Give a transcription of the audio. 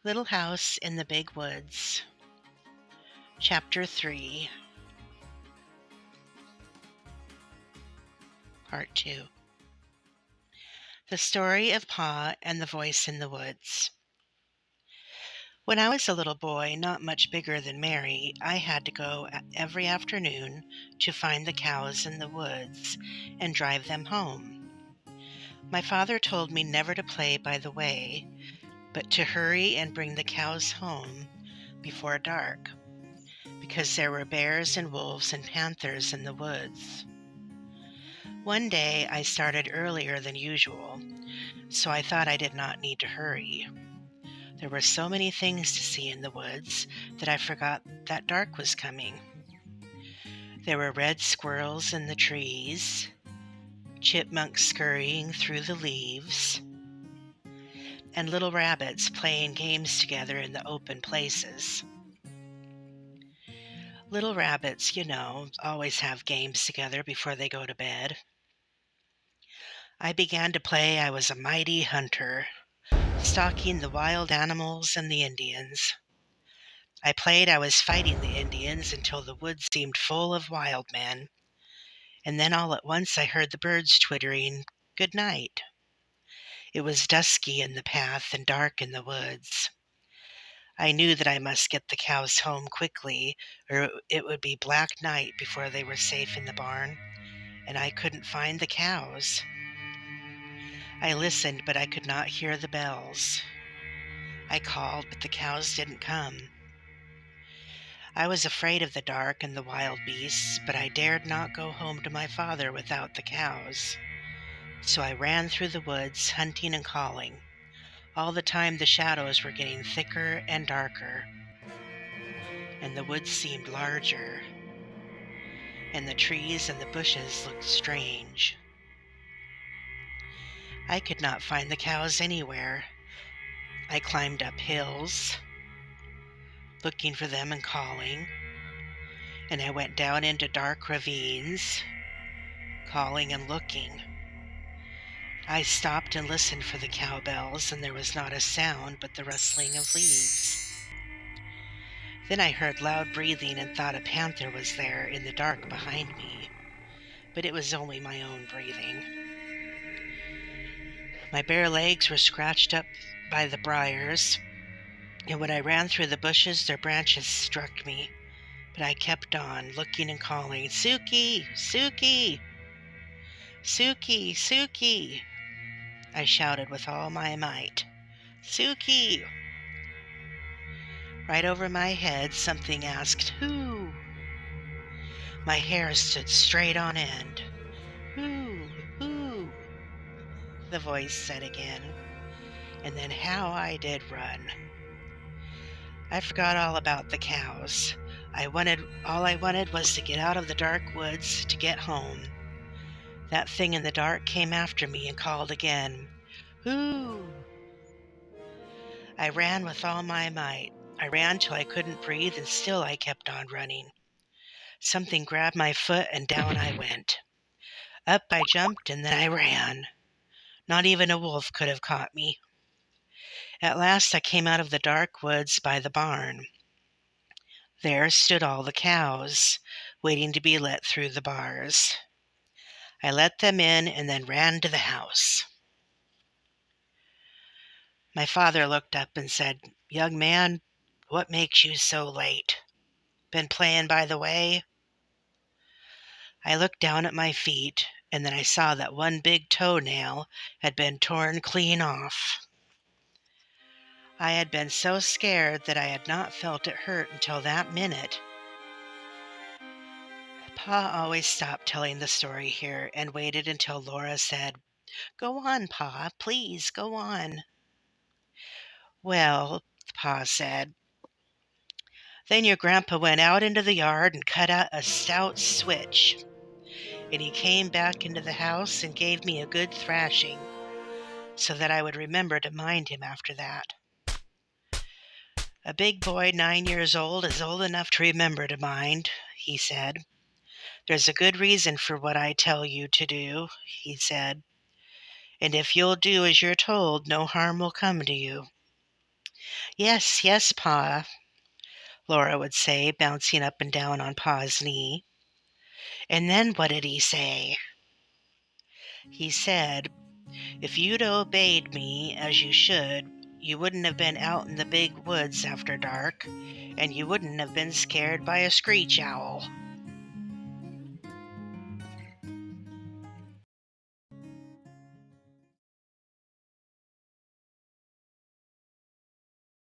Little House in the Big Woods, Chapter 3, Part 2. The Story of Pa and the Voice in the Woods. When I was a little boy, not much bigger than Mary, I had to go every afternoon to find the cows in the woods and drive them home. My father told me never to play by the way, but to hurry and bring the cows home before dark, because there were bears and wolves and panthers in the woods. One day I started earlier than usual, so I thought I did not need to hurry. There were so many things to see in the woods that I forgot that dark was coming. There were red squirrels in the trees, chipmunks scurrying through the leaves, and little rabbits playing games together in the open places. Little rabbits, always have games together before they go to bed. I began to play I was a mighty hunter, stalking the wild animals and the Indians. I played I was fighting the Indians until the woods seemed full of wild men, and then all at once I heard the birds twittering, "Good night." It was dusky in the path and dark in the woods. I knew that I must get the cows home quickly, or it would be black night before they were safe in the barn, and I couldn't find the cows. I listened, but I could not hear the bells. I called, but the cows didn't come. I was afraid of the dark and the wild beasts, but I dared not go home to my father without the cows. So I ran through the woods, hunting and calling. All the time the shadows were getting thicker and darker, and the woods seemed larger, and the trees and the bushes looked strange. I could not find the cows anywhere. I climbed up hills, looking for them and calling, and I went down into dark ravines, calling and looking. I stopped and listened for the cowbells, and there was not a sound but the rustling of leaves. Then I heard loud breathing and thought a panther was there in the dark behind me, but it was only my own breathing. My bare legs were scratched up by the briars, and when I ran through the bushes, their branches struck me. But I kept on, looking and calling, "Suki! Suki! Suki! Suki!" I shouted with all my might, "Suki!" Right over my head, something asked, "Who?" My hair stood straight on end. "Who? Who?" the voice said again, and then how I did run. I forgot all about the cows. All I wanted was to get out of the dark woods, to get home. That thing in the dark came after me and called again, "Who?" I ran with all my might. I ran till I couldn't breathe, and still I kept on running. Something grabbed my foot, and down I went. Up I jumped, and then I ran. Not even a wolf could have caught me. At last I came out of the dark woods by the barn. There stood all the cows, waiting to be let through the bars. I let them in and then ran to the house. My father looked up and said, "Young man, what makes you so late? Been playing by the way?" I looked down at my feet, and then I saw that one big toenail had been torn clean off. I had been so scared that I had not felt it hurt until that minute. Pa always stopped telling the story here and waited until Laura said, "Go on, Pa, please go on." "Well," Pa said, "then your grandpa went out into the yard and cut out a stout switch, and he came back into the house and gave me a good thrashing, so that I would remember to mind him after that. A big boy 9 years old is old enough to remember to mind," he said. "There's a good reason for what I tell you to do," he said, "and if you'll do as you're told, no harm will come to you. Yes, yes, Pa, Laura would say, bouncing up and down on Pa's knee. And then what did he say? He said, "If you'd obeyed me as you should, you wouldn't have been out in the big woods after dark, and you wouldn't have been scared by a screech owl."